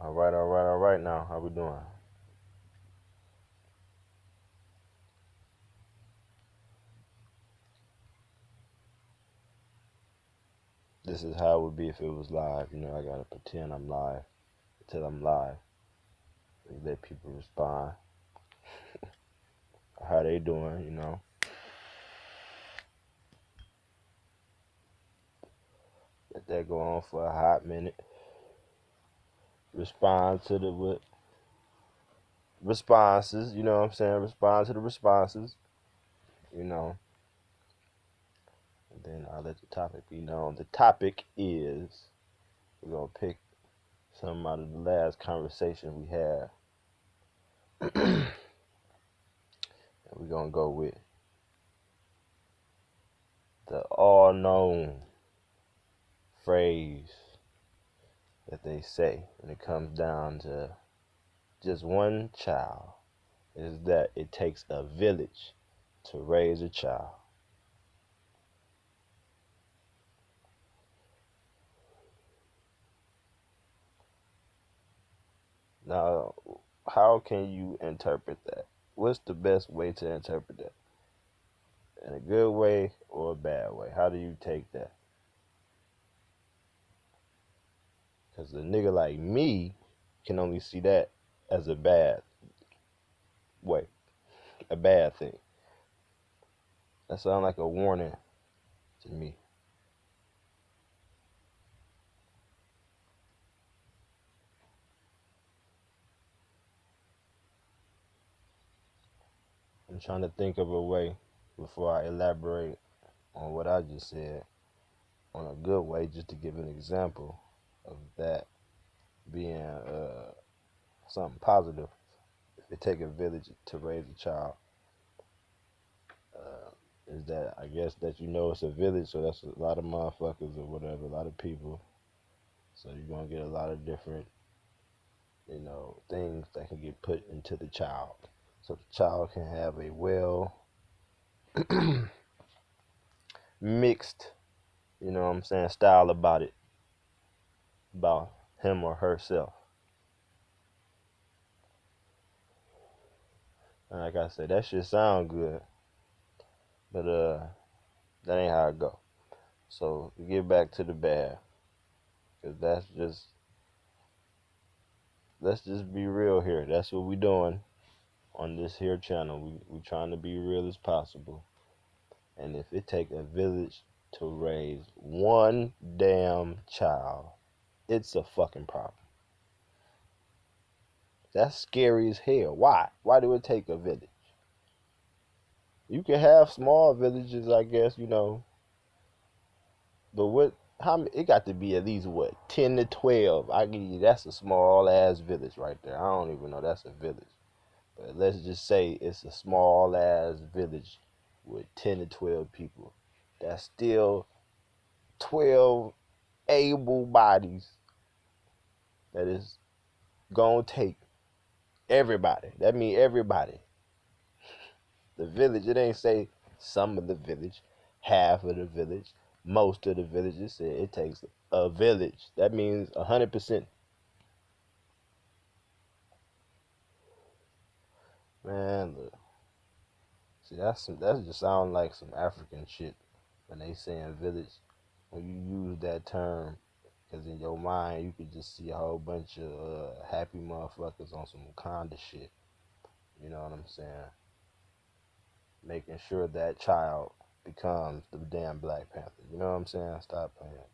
All right now. How we doing? This is how it would be if it was live. I gotta pretend I'm live until I'm live. Let people respond. How they doing? Let that go on for a hot minute. Respond to the responses, you know what I'm saying? Respond to the responses, you know. And then I'll let the topic be known. The topic is we're gonna pick some out of the last conversation we had. And we're gonna go with the all known phrase that they say when it comes down to just one child is that it takes a village to raise a child. Now, how can you interpret that? What's the best way to interpret that? In a good way or a bad way? How do you take that? Because a nigga like me can only see that as a bad way, a bad thing. That sounds like a warning to me. I'm trying to think of a way before I elaborate on what I just said on a good way, just to give an example of that being something positive. If it take a village to raise a child, is that I guess that it's a village, so that's a lot of motherfuckers or whatever, a lot of people. So you're gonna get a lot of different, things that can get put into the child. So the child can have a well mixed, style about him or herself. And like I said, that shit sound good, but that ain't how it go. So to get back to the bad, cause let's just be real here. That's what we doing on this here channel. We trying to be real as possible. And if it take a village to raise one damn child, it's a fucking problem. That's scary as hell. Why? Why do it take a village? You can have small villages, I guess, but what? It got to be at least what 10 to 12. I give you that's a small ass village right there. I don't even know that's a village, but let's just say it's a small ass village with 10 to 12 people. That's still 12 able bodies that is gonna take everybody. That mean everybody. The village. It ain't say some of the village, half of the village, most of the village. It said it takes a village. That means 100%. Man, look. See, that's just sound like some African shit when they saying village. When you use that term, because in your mind you could just see a whole bunch of happy motherfuckers on some Wakanda shit. You know what I'm saying? Making sure that child becomes the damn Black Panther. You know what I'm saying? Stop playing.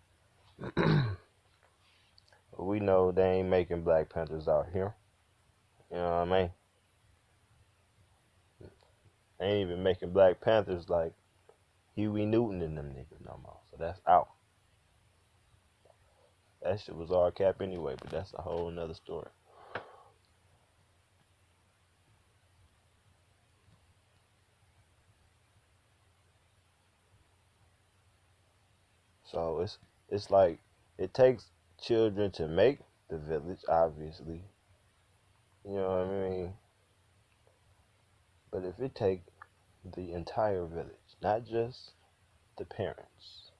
We know they ain't making Black Panthers out here. You know what I mean? They ain't even making Black Panthers like Huey Newton and them niggas no more. So that's out. That shit was all cap anyway, but that's a whole nother story. So it's like it takes children to make the village, obviously. You know what I mean? But if it take the entire village, not just the parents,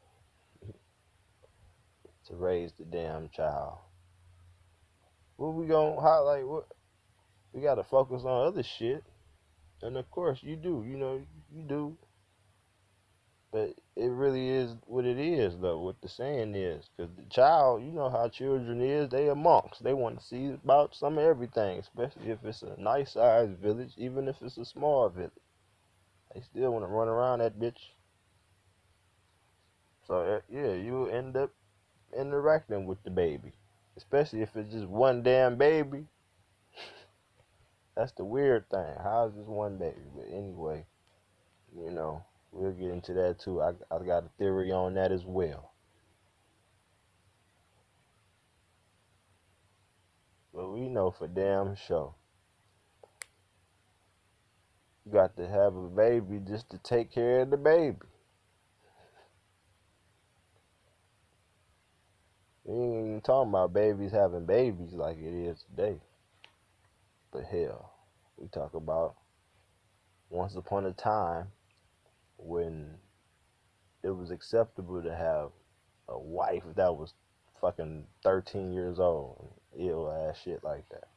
to raise the damn child. What we gonna highlight? What we gotta focus on other shit, and of course you do. You do. But it really is what it is, though. What the saying is, because the child, you know how children is. They amongst. They want to see about some of everything, especially if it's a nice sized village, even if it's a small village. They still want to run around that bitch. So yeah, you end up interacting with the baby, especially if it's just one damn baby. That's the weird thing. How is this one baby? But anyway, you know, we'll get into that too. I got a theory on that as well. But we know for damn sure, you got to have a baby just to take care of the baby. We ain't even talking about babies having babies like it is today. But hell, we talk about once upon a time when it was acceptable to have a wife that was fucking 13 years old. Ill ass shit like that.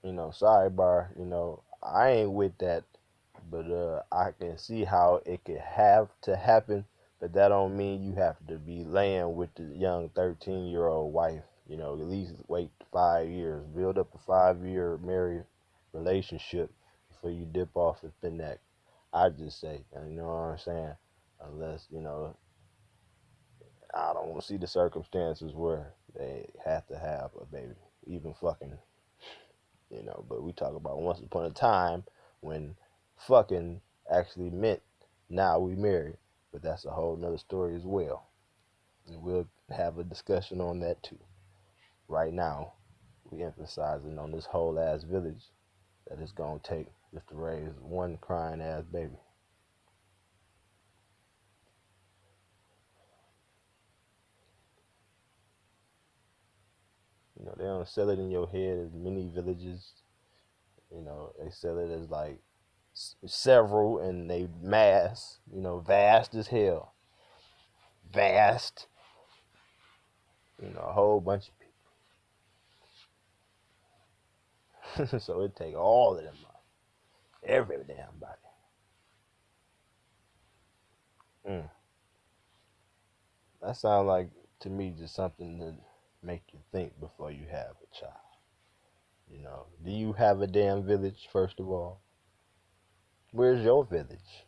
Sidebar, I ain't with that, but I can see how it could have to happen, but that don't mean you have to be laying with the young 13-year-old wife. At least wait 5 years, build up a 5-year married relationship before you dip off at the neck. I just say, you know what I'm saying? Unless, I don't see the circumstances where they have to have a baby, even fucking. But we talk about once upon a time when fucking actually meant now we married. But that's a whole nother story as well. And we'll have a discussion on that too. Right now, we emphasizing on this whole ass village that it's gonna take just to raise one crying ass baby. They don't sell it in your head as many villages. They sell it as like several and they mass, vast as hell. Vast, a whole bunch of people. So it take all of them, every damn body. Mm. That sounds like to me just something to make you think before you have a child. Do you have a damn village first of all? Where's your village?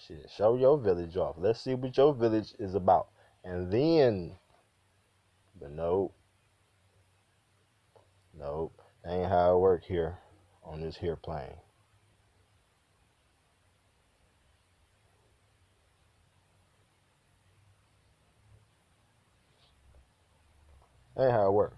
Shit, show your village off. Let's see what your village is about. And then, but nope, nope, that ain't how it work here on this here plane. That ain't how it work.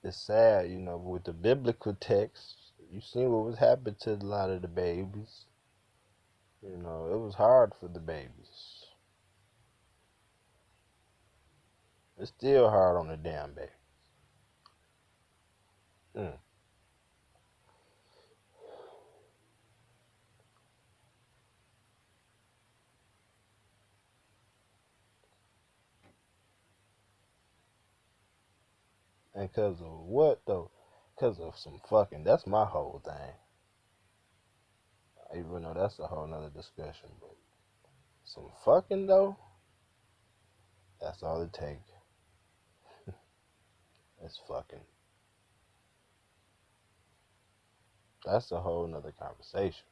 It's sad, with the biblical text, you seen what was happening to a lot of the babies. It was hard for the babies. It's still hard on the damn baby. Mm. And cause of what though? Cause of some fucking. That's my whole thing. Even though that's a whole nother discussion, but some fucking though. That's all it takes. It's fucking. That's a whole nother conversation.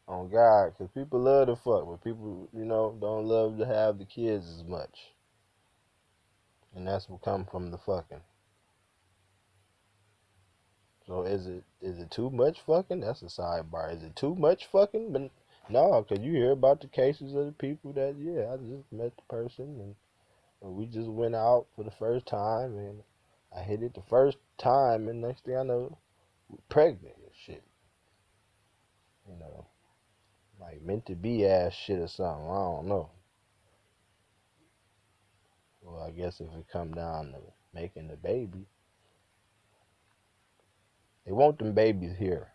On God, cause people love to fuck, but people, don't love to have the kids as much, and that's what come from the fucking. So is it too much fucking? That's a sidebar. Is it too much fucking? But no, cause you hear about the cases of the people that I just met the person and we just went out for the first time and I hit it the first time and next thing I know, pregnant and shit. You know, Like meant to be ass shit or something. I don't know. Well, I guess if it come down to making the baby, they want them babies here.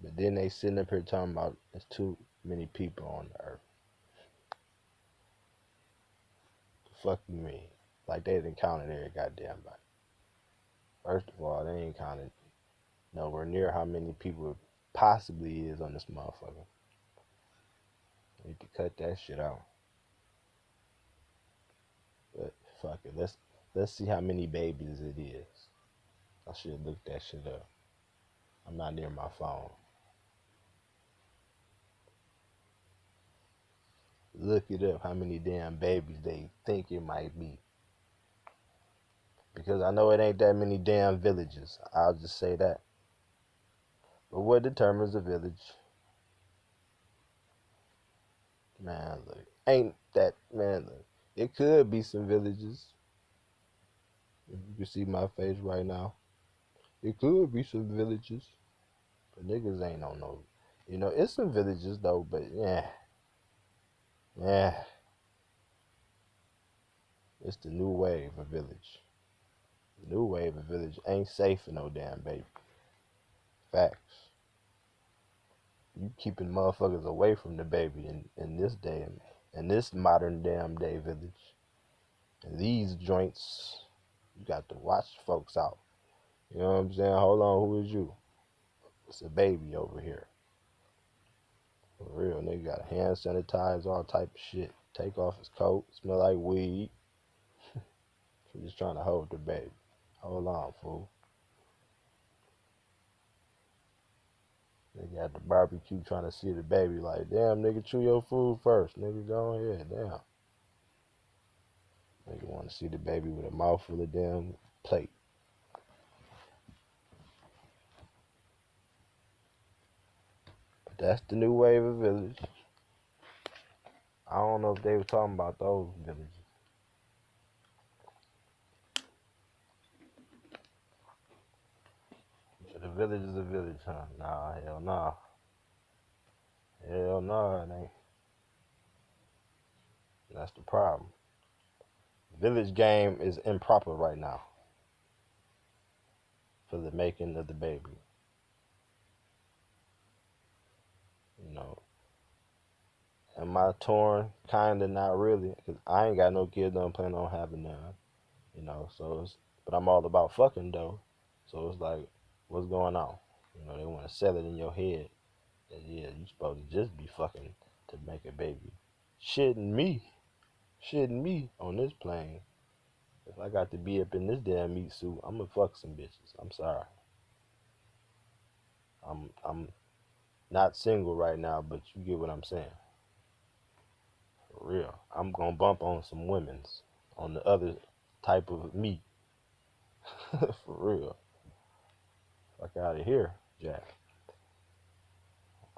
But then they sitting up here talking about there's too many people on the earth. The fuck you mean? Like they didn't count every goddamn body. First of all, they ain't counted nowhere near how many people it possibly is on this motherfucker. Need to cut that shit out. But fuck it. Let's see how many babies it is. I should look that shit up. I'm not near my phone. Look it up how many damn babies they think it might be. Because I know it ain't that many damn villages. I'll just say that. But what determines a village? Man, look. Ain't that, man, look. It could be some villages. If you can see my face right now. It could be some villages. But niggas ain't on no. You know, it's some villages though, but yeah. Yeah. It's the new wave of village. The new wave of village ain't safe for no damn baby. Facts. You keeping motherfuckers away from the baby in this day, in this modern damn day village. And these joints, you got to watch folks out. You know what I'm saying? Hold on, who is you? It's a baby over here. For real, nigga got hand sanitizer, all type of shit. Take off his coat, smell like weed. He's just trying to hold the baby. Hold on, fool. Nigga at the barbecue trying to see the baby like, damn, nigga, chew your food first. Nigga, go ahead, damn. Nigga want to see the baby with a mouthful of damn plate. But that's the new wave of village. I don't know if they were talking about those villages. The village is a village, huh? Nah, hell nah. Hell nah, it ain't. That's the problem. Village game is improper right now for the making of the baby. You know, am I torn? Kinda, not really, cause I ain't got no kids. Don't plan on having none. You know, so it's, but I'm all about fucking though. So it's like, what's going on? You know, they want to sell it in your head that yeah, you supposed to just be fucking to make a baby. Shitting me on this plane. If I got to be up in this damn meat suit, I'ma fuck some bitches. I'm sorry. I'm not single right now, but you get what I'm saying. For real. I'm gonna bump on some women's on the other type of meat. For real. Fuck out of here, Jack.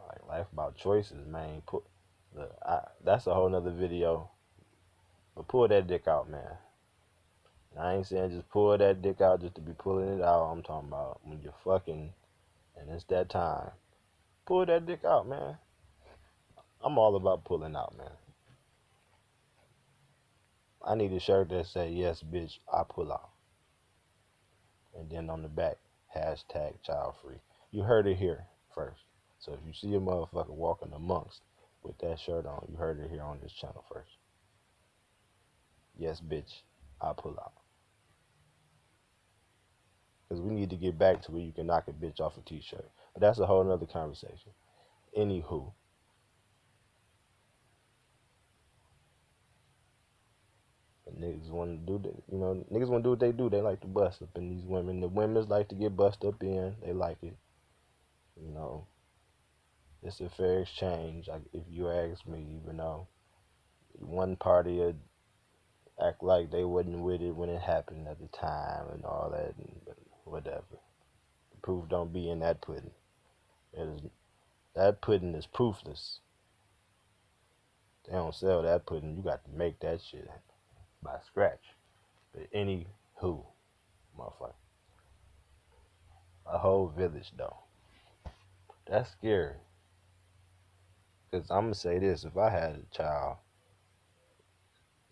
Like life about choices, man. That's a whole nother video. But pull that dick out, man. I ain't saying just pull that dick out just to be pulling it out. I'm talking about when you're fucking and it's that time. Pull that dick out, man. I'm all about pulling out, man. I need a shirt that say, yes, bitch, I pull out. And then on the back, hashtag child free. You heard it here first. So if you see a motherfucker walking amongst with that shirt on, you heard it here on this channel first. Yes, bitch, I pull out. Because we need to get back to where you can knock a bitch off a t-shirt. But that's a whole nother conversation. Anywho, niggas want to do that, you know, niggas want to do what they do. They like to bust up in these women. The women's like to get bust up in. They like it. You know, it's a fair exchange, like, if you ask me, even though one party would act like they wasn't with it when it happened at the time and all that, but whatever. The proof don't be in that pudding. That pudding is proofless. They don't sell that pudding. You got to make that shit by scratch. But any who, motherfucker. whole village though. That's scary. Cause I'm gonna say this: if I had a child,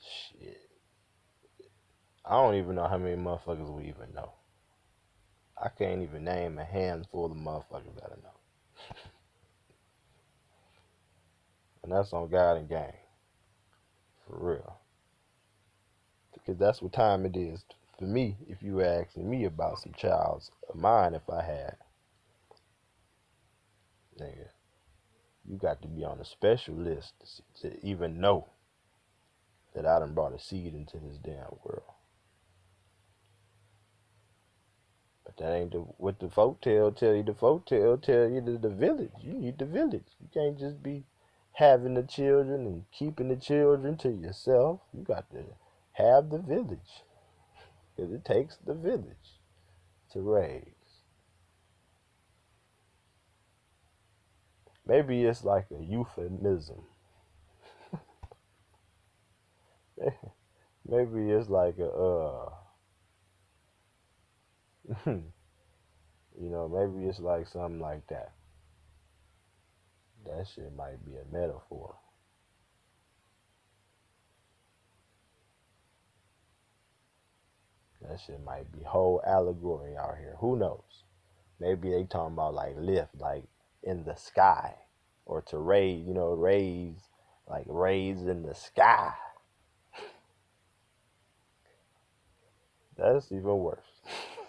shit, I don't even know how many motherfuckers we even know. I can't even name a handful of motherfuckers that I know, and that's on God and gang, for real. Because that's what time it is for me. If you were asking me about some childs of mine, if I had, nigga, you got to be on a special list to even know that I done brought a seed into this damn world. But that ain't what the folktale tell you. The folktale tell you the village. You need the village. You can't just be having the children and keeping the children to yourself. You got to have the village. Because it takes the village to raise. Maybe it's like a euphemism. Maybe it's like a maybe it's like something like that. That shit might be a metaphor. That shit might be whole allegory out here. Who knows? Maybe they talking about like lift, like in the sky, or to raise, raise, like raise in the sky. That's even worse.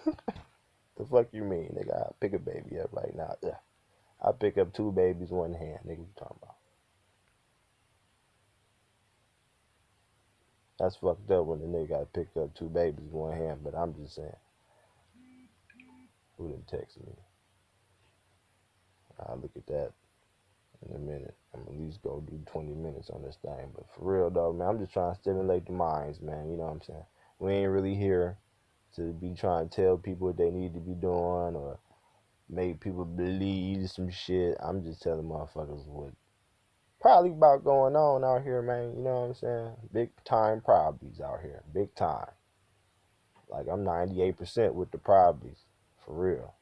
The fuck you mean, nigga? I pick a baby up right now. Ugh. I pick up two babies one hand, nigga. You talking about? That's fucked up when the nigga got to pick up two babies one hand. But I'm just saying, who didn't text me? I'll look at that in a minute. I'm at least go do 20 minutes on this thing. But for real though, man, I'm just trying to stimulate the minds, man. You know what I'm saying? We ain't really here to be trying to tell people what they need to be doing or make people believe some shit. I'm just telling motherfuckers what probably about going on out here, man. You know what I'm saying? Big time probablys out here. Big time. Like I'm 98% with the probablys. For real.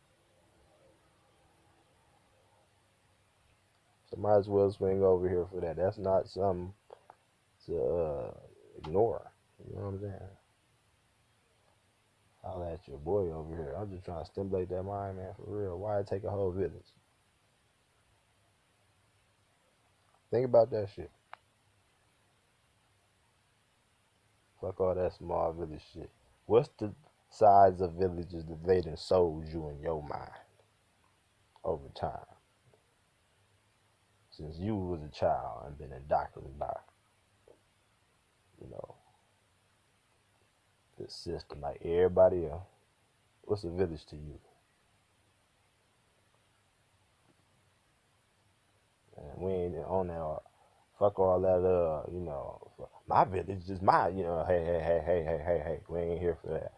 So might as well swing over here for that. That's not something to ignore. You know what I'm saying? I'll at your boy over here. I'm just trying to stimulate that mind, man, for real. Why it take a whole village? Think about that shit. Fuck all that small village shit. What's the size of villages that they done sold you in your mind over time? Since you was a child and been indoctrinated by, you know, the system like everybody else. What's a village to you? And we ain't on that. Fuck all that. My village is my. Hey, hey, hey, hey, hey, hey, hey. We ain't here for that.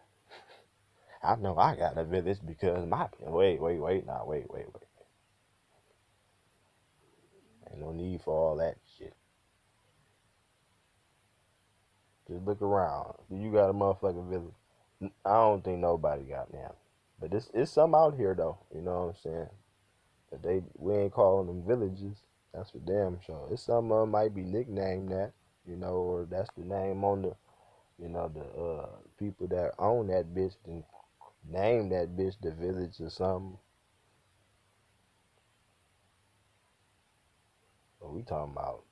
I know I got a village because my. Wait, wait, wait. Nah, wait, wait, wait. Ain't no need for all that shit. Just look around. Do you got a motherfucking village? I don't think nobody got now. But it's some out here though. You know what I'm saying? But we ain't calling them villages. That's for damn sure. It's some might be nicknamed that, or that's the name on the people that own that bitch and name that bitch the village or something. But we talking about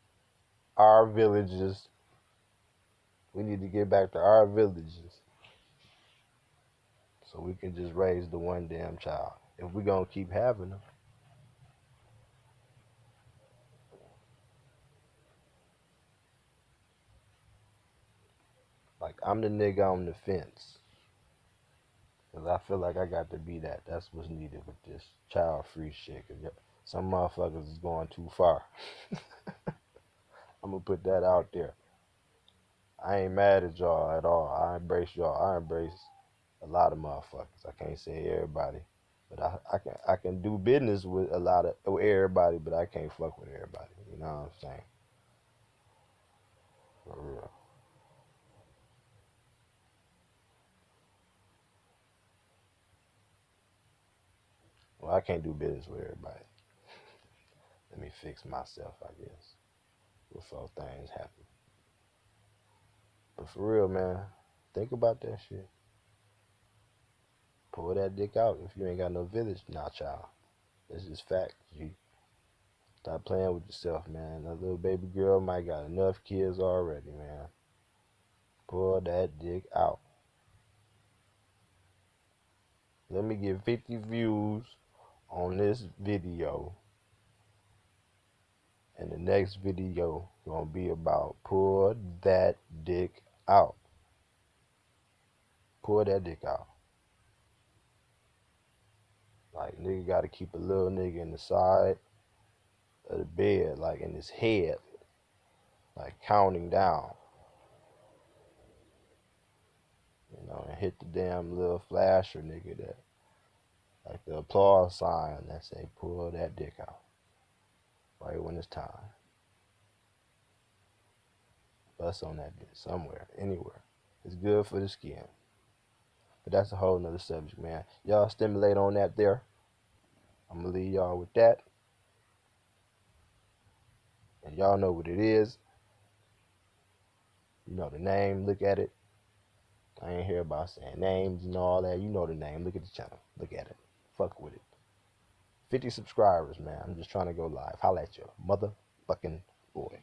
our villages. We need to get back to our villages so we can just raise the one damn child. If we gonna keep having them. Like I'm the nigga on the fence. Cause I feel like I got to be that. That's what's needed with this child free shit. Cause some motherfuckers is going too far. I'm gonna put that out there. I ain't mad at y'all at all. I embrace y'all. I embrace a lot of motherfuckers. I can't say everybody, but I can do business with a lot of with everybody, but I can't fuck with everybody. You know what I'm saying? For real. can't do business with everybody. Let me fix myself, I guess, before things happen. But for real, man, think about that shit. Pull that dick out if you ain't got no village. Nah, child. It's just fact, G. Stop playing with yourself, man. That little baby girl might got enough kids already, man. Pull that dick out. Let me get 50 views on this video. And the next video gonna be about pull that dick out. Pull that dick out. Like, nigga gotta keep a little nigga in the side of the bed, like in his head, like counting down. You know, and hit the damn little flasher nigga that, like the applause sign that say pull that dick out. Right when it's time. Bust on that bitch somewhere, anywhere. It's good for the skin. But that's a whole nother subject, man. Y'all stimulate on that there. I'm gonna leave y'all with that. And y'all know what it is. You know the name, look at it. I ain't here about saying names and all that. You know the name. Look at the channel. Look at it. Fuck with it. 50 subscribers, man. I'm just trying to go live. Holla at your motherfucking boy.